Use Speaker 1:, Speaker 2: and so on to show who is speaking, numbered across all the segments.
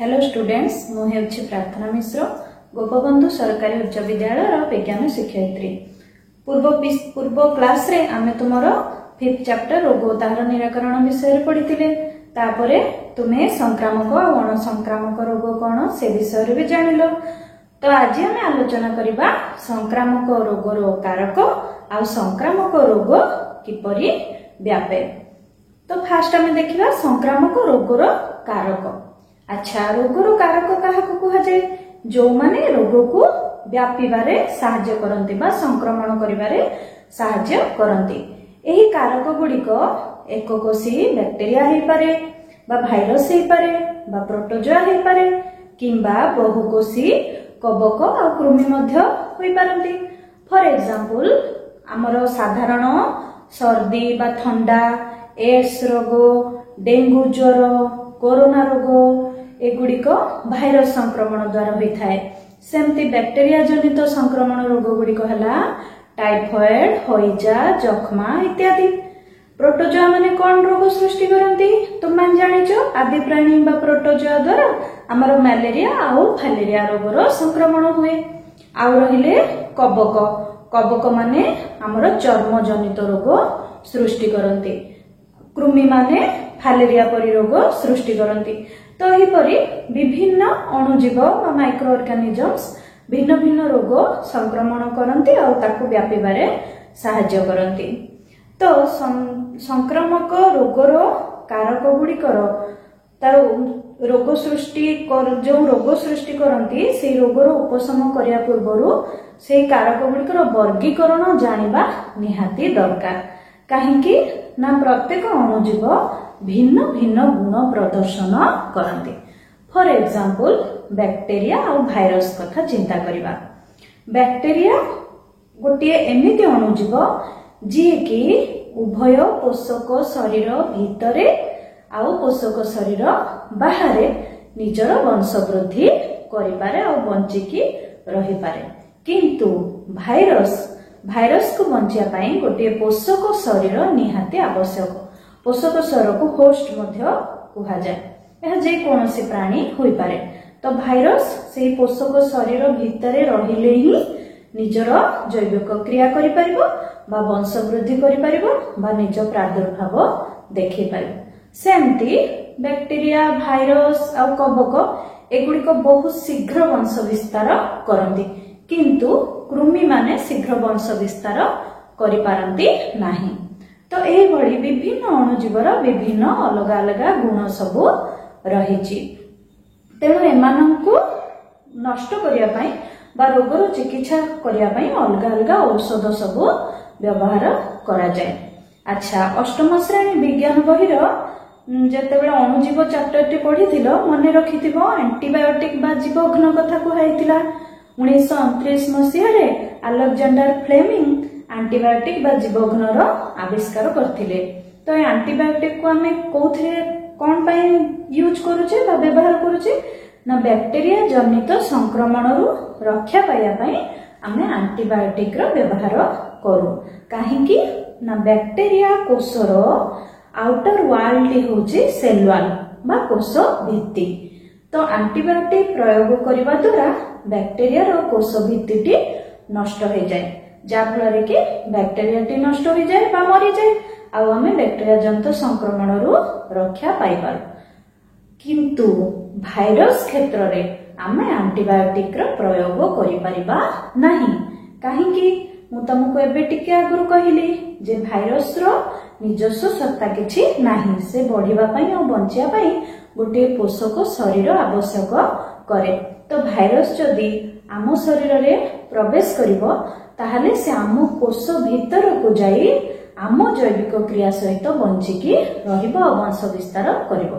Speaker 1: Hello students मुझे प्रार्थना मिश्र गोपबंधु सरकारी उच्च विद्यालय विज्ञान शिक्षयित्री पूर्व क्लास रे आमे तुमरो 5th चैप्टर रोग तार निराकरण विषय पढ़ी तापरे तुम्हें संक्रामक और अण संक्रामक रोग कौन से विषय भी जानिलो। तो आज आम आलोचना करबा संक्रामक रोगर कारक आ संक्रामक रोग किपरि व्यापे। तो फास्ट आम देखिबा संक्रामक रोगर कारक। अच्छा, रोगर कारक काहाकु कुहा जाय? जो माने रोग को व्यापीबारे साहाय्य करंती बा संक्रमण करिबारे साहाय्य करंती। एही कारक गुड़िक एककोशी बैक्टेरिया हेई पारे बा भाइरस हेई पारे बा प्रोटोजोआ हेई पारे किंबा बहुकोशी कवक आ कृमि मध्य होई पारंती। फॉर एग्जांपल हमर साधारण सर्दी बा ठंडा, एड्स रोग, डेंगू ज्वर, कोरोना रोग एगुड़िक भाइरस संक्रमण द्वारा होता है। सेमती बैक्टेरिया जनित संक्रमण रोग गुड़िक है टाइफॉइड, हईजा, जख्मा इत्यादि। प्रोटोजोआ माने कौन रोग सृष्टि करती तुम मान जानिच? आदि प्राणी बा प्रोटोजोआ द्वारा आमर मलेरिया आउ फालेरिया रोगर संक्रमण हुए। आउ रहिले कवक। कवक माने आमर चर्म जनित रोग सृष्टि करती। कृमि माने फालेरिया परि रोग सृष्टि करती। तो एहिपरि विभिन्न अणुजीव बा माइक्रो ऑर्गेनिजम्स भिन्न भिन्न रोग संक्रमण करती और ताकू व्यापीबारे साहाय्य करती। तो संक्रामक रोगर कारक गुड़िकर तार रोग सृष्टि जो रोग सृष्टि करती से रोगर उपशम करिया पूर्वरु से कारक गुड़िकर वर्गीकरण जानिबा निहाती दरकार। काहेकि ना प्रत्येक अणुजीव भिन्न भिन्न गुण प्रदर्शन करती। फॉर एग्जांपल बैक्टेरिया और भाइरस कथा चिंता करिबा। बैक्टेरिया गोटे एमिति अणुजीव जी कि उभय पोषक शरीर भितरे आउ पोषक शरीर बाहरे निजर वंश वृद्धि करिपारे और बंचिकी रही पारे। किंतु भाइरस को बंचिया पाई गोटे पोषक शरीर निहाती आवश्यक। पोषक शरीर को होस्ट मध्य कुहा जाय। यह जे कोनोसी प्राणी होई पारे। तो भाइरस से पोषक शरीर भितरे रहिले ही निजर जैविक क्रिया करि परिबो बा वंश वृद्धि करि परिबो बा निज प्रादुर्भाव देखि परिबो। सेमती बैक्टेरिया, भाइरस और कवक एगुड़िक बहुत शीघ्र वंश विस्तार करती, किंतु कृमि माने शीघ्र वंश विस्तार करि पारंती नाही। तो एही भली विभिन्न अणुजीवर विभिन्न अलग अलग गुण सबु रहिछि। तेणु एमानंकु नष्ट करिया पई बा रोगर चिकित्सा करिया पई अलग अलग औषध सबु व्यवहार करा जाय। अच्छा, अष्टम श्रेणी विज्ञान बहिर जेतेबेले अणुजीव चैप्टर टी पढ़िथिलो मने रखिथिबो एंटीबायोटिक बा जीवघ्न कथा कुहाइतिला। 1929 मसीह रे अलेक्जेंडर फ्लेमिंग एंटीबायोटिक बा जीवघ्नर आविष्कार करथिले। तो ए एंटीबायोटिक को आमे कोथरे कोन पई यूज करूचे बा व्यवहार करूचे ना बैक्टेरिया जनित संक्रमण रु रक्षा पाया पई आमे एंटीबायोटिक रो व्यवहार करू। काहेकि ना बैक्टेरिया कोषर आउटर वाल टी होची सेल वाल बा कोष भित्ति। तो एंटीबायोटिक प्रयोग करबा द्वारा बैक्टेरिया रो कोष भित्ति टी नष्ट हो जाए, जाफल कि बैक्टेरिया टी नष्ट हो जाए बा मरी जाए आउ आमे बैक्टेरिया जनित संक्रमण रु रक्षा पाई पार। किंतु भाइरस क्षेत्र रे आमे एंटीबायोटिक रो प्रयोग करि परिबा नाही। काहेकि मु तुमको एबे टिके आगुरु कहिली जे भाइरस रो निजस्व सत्ता किछि नाही। से बढ़िबा पई और बंचिया पई गोटे पोषक शरीर आवश्यक करे। तो भाइरस जदि आम शरीर रे प्रवेश करिवो ताहले से आम कोष भीतर को जाई आम जैविक क्रिया सहित बंचिकी रहिबो और वंश विस्तार करिवो।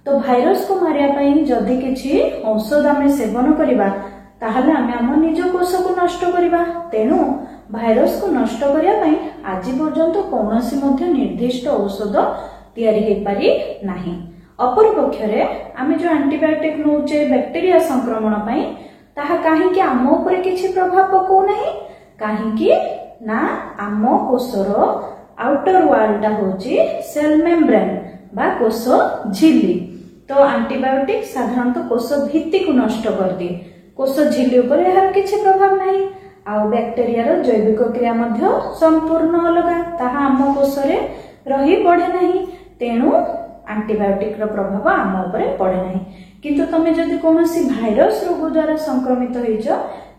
Speaker 1: तो भाइरस को मारिया पई जदि किछि औषध आमे सेवन करिबा ताहले आमे आम निज कोष को नष्ट करिबा। तेनु भाइरस को नष्ट करिया पई आज पर्यंत कौनसी मध्य निर्दिष्ट औषध तैयारी हे पारि नाही। अपर पक्षरे आमे जो एंटीबायोटिक नौचे बैक्टेरिया संक्रमण पई ताहा काहेकि आम उपरे किछि प्रभाव पकौ नाही। काहेकि ना आम कोषर आउटर वाल टा होची सेल मेम्ब्रेन बा कोष झिल्ली। तो आंटीबायोटिक साधारणतः कोष भित्ति को नष्ट कर दिए, कोष झिल्ली उपर यार किछि प्रभाव नहीं। आउ बैक्टेरिया रो जैविक क्रिया मध्य संपूर्ण अलग, ताहा आम कोष रे रही पड़े नहीं, तेणु आंटीबायोटिक रो प्रभाव आम उपरे पड़े नहीं। किंतु तमे जदि कोनोसी भाइरस रोग द्वारा संक्रमित होइछ,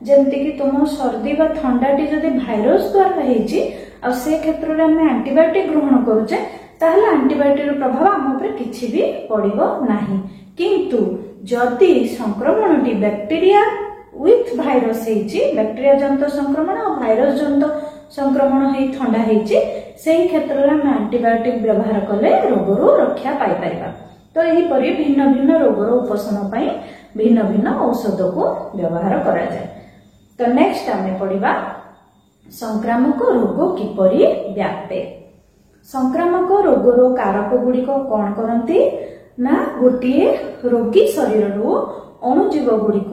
Speaker 1: जेमति कि तुम सर्दी बा ठंडाटी जदि भाइरस द्वारा होइछि आ से क्षेत्र रे हम एंटीबायोटिक ग्रहण करूचे, ताहले एंटीबायोटिक रो प्रभाव आम उपरे किछि भी पड़िबो नाही। किंतु जदि संक्रमणटी बैक्टेरिया विथ भाइरस होइछि, बैक्टेरिया जनित संक्रमण और भाइरस जनित संक्रमण होई ठंडा होइछि, सेही क्षेत्र रे हम एंटीबायोटिक व्यवहार कले रोगरू रक्षा पाई परिबा। तो यही परि भिन्न भिन्न रोगर उपशम पाई भिन्न भिन्न औषध को व्यवहार करा जाए। तो नेक्स्ट आमे पढ़िबा संक्रामक रोग किपरि व्यापे। संक्रामक रोगर कारक गुड़िक कौन करती ना, गोटे रोगी शरीर अणुजीव गुड़िक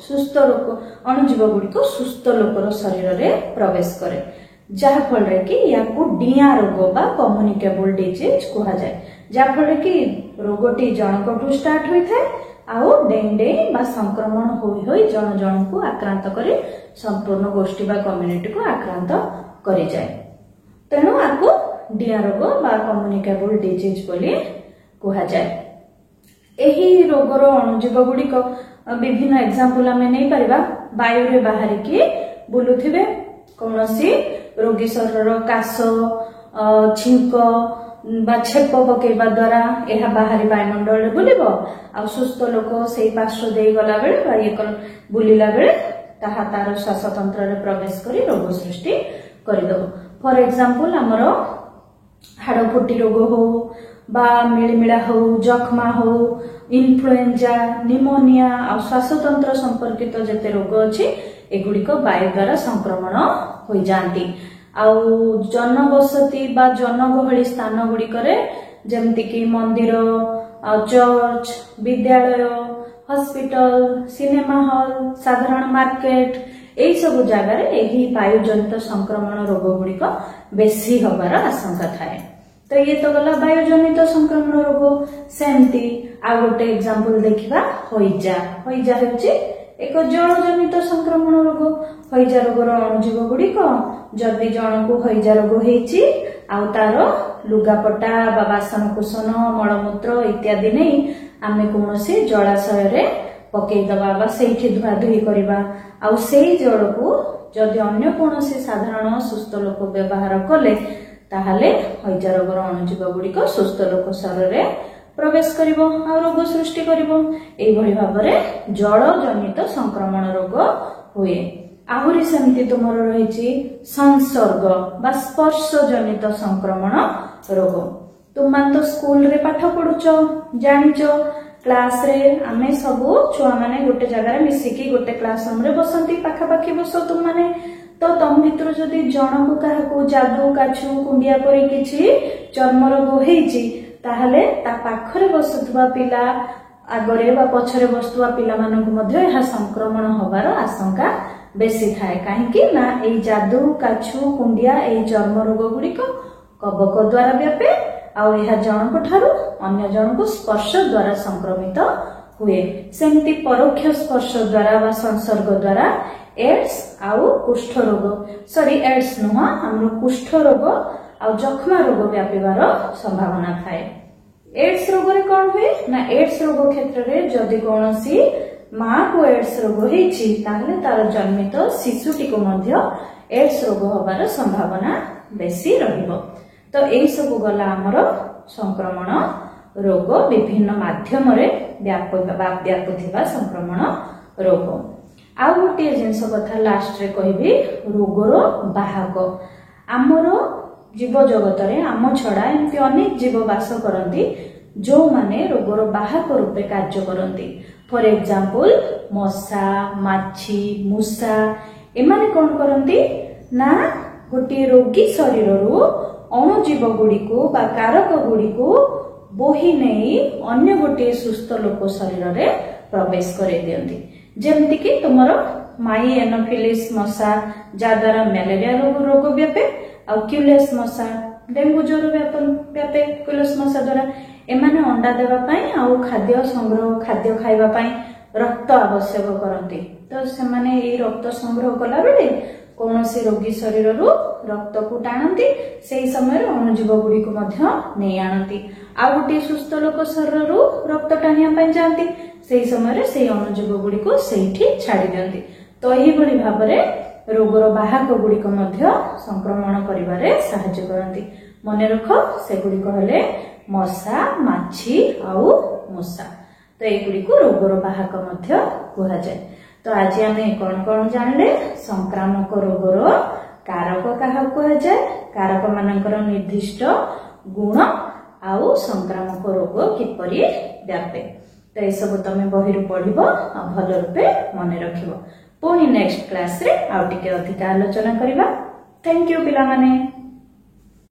Speaker 1: सुस्थ लोक अणुजीव गुड़िक सुस्थ लोकर शरीर में प्रवेश करे, जहाँफल कि या डिया रोग बा कम्युनिकेबल डिजीज कहा जाए, जहाँफल कि रोगटी जनकठू स्टार्ट होता है आउ डेई डेई बा संक्रमण होई होई जन जन को आक्रांत करे संपूर्ण गोष्ठी बा कम्युनिटी को आक्रांत करि जाए। तेणु आकु डिया रोग बा कम्युनिकेबल डिजीज बोली कहा जाए। एही रोगर अणुजीव गुड़िक विभिन्न एग्जांपल आमे नै परिबा, वायु रे बाहर की बुलुथिबे, कौनसी रोगी शरीर काश छिंक बा छेप पकेबा द्वारा यह बाहरी वायुमंडल बुलिबो, आ सुस्थ लोक से पार्श्व दे गला बेले बा ये बुलिला बेले ताहा तार श्वासतंत्र रे प्रवेश करी रोग सृष्टि करिदो। फॉर एग्जांपल हमर हाड़फुटी रोग हो बा मिलमिला हो, जख्मा हो, इन्फ्लुएंजा, निमोनिया आ श्वासतंत्र संपर्कित जते रोग अछि एगुड़िक वायु द्वारा संक्रमण हो जाती। आउ जनबसती बा जनगहली स्थान गुड़िक जमती कि मंदिर, चर्च, विद्यालय, हॉस्पिटल, सिनेमा हॉल, साधारण मार्केट, यही सब जगह यही वायुजनित संक्रमण रोग गुड़िक बेसी हबार आशंका थाए। तो ये तो गला वायुजनित संक्रमण रोग। सेमती आ गोटे एग्जांपल देखिबा हईजा। हईजा होची एक जलजनित संक्रमण रोग। हईजा रोगर अणुजीव गुड़िक जदि जन को हईजा रोग होईची आउ तार लुगापटा बा बासन कुसन मलमूत्र इत्यादि नहीं आमे कोनोसी जलाशय रे पकई दबा बा सेठी धुआ धुई करबा, आउ सेही जल को जदि अन्य कोनोसी साधारण सुस्थ लोक व्यवहार कले ताहले हईजा रोगर अणुजीव गुड़िक सुस्थ लोक शरीर रे प्रवेश करिवो आ रोग सृष्टि करिवो। एई भली भाबरे जल जनित संक्रमण रोग हुए। आहुरी सेमती तुमर रहिछि संसर्ग बा स्पर्श जनित संक्रमण रोग। तुम तो स्कूल रे पाठ पढुछ जानिचो, क्लास रे आमे सबु छुआ माने गोटे जगह रे मिसिकी गोटे क्लासरूम रे बसंती, पाखा पाखी बस तुम माने, तो तम भितर जदि जन को काहाकू जादू काछु कुंडिया परि किछि चर्म रोग होईछि ताहले ता पाखरे बसुथुवा पिला आगरे बा पछरे बसुथुवा पिला मानकु मध्ये एहा संक्रमण होबार आशंका बेसी थाए। काहेकि ना एई जादू काछु कुंडिया एई चर्म रोग गुड़िक कबक द्वारा व्यापे आउ एहा जनक ठारू अन्य जनक स्पर्श द्वारा संक्रमित हुए। सेमती परोक्ष स्पर्श द्वारा बा संसर्ग द्वारा एड्स आउ कुष्ठ रोग, सॉरी एड्स नुह हमर कुष्ठ रोग आउ जख्मा रोग व्यापीबार संभावना थाए। एड्स रोग रे कोन हुए ना, एड्स रोग क्षेत्र रे जदि कोनोसी मां को एड्स रोग होईछि ताहले तार जन्मित शिशुटी को मध्ये एड्स रोग होबार संभावना बेसी रहिबो। तो एई सब गला हमर संक्रमण रोग विभिन्न माध्यम रे व्यापुथिबा संक्रमण रोग। आउ गोटे जिनस कथा लास्ट रे कहबी रोगर बाहक। आमर जीव जगत रे आम छड़ा एमती अनेक जीव बास करती जो माने रोगर बाहक रूपे कार्य करती। फॉर एग्जांपल मशा, माछी, मूषा एमाने कोन करती ना गोटे रोगी शरीर रु अणुजीव गुड़िको बा कारक गुड़िको बोही नहीं अन्य गोटे सुस्थ लोक शरीर रे प्रवेश करे दियंती। जेमती कि तुमर माई एनोफिलिस मशा जाद्वारा मलेरिया रोग व्यापे, क्यूलेस मशा डेंगू ज्वर व्यापे क्यूलेस मशा द्वारा। एमाने अंडा देवा पाई आउ खाद्य संग्रह खाद्य खाइबा पाई रक्त आवश्यक करती। तो सेमाने ए रक्त संग्रह कला बेले कौन सी रोगी शरीर रक्त को टाणती से समय अणुजीव गुड़ी को नहीं आणती। आ गोटे सुस्थ लोक शरीर रक्त टाणिया जाती से समय से अणुजीव गुड़ी को छाड़ी दियंती। तो यही भाव रोगर बाहक गुड़िक संक्रमण करिबारे साहाय्य करती। मन रख से गुड़िक हेले मशा माछी आउ मूषा। तो एगुड़ी को रोगर बाहक कह जाए। तो आज आम कौन कौन जानले संक्रामक रोगर कारक क्या कह जाए, कारक मानकर निर्दिष्ट गुण आउ संक्रामक रोग किपरि व्यापे। तो ये सब तुम बही पढ़ भल रूपे मन रख। पुणी नेक्स्ट क्लास रे आउ टिके अधिक आलोचना करबा। थैंक यू पिला माने।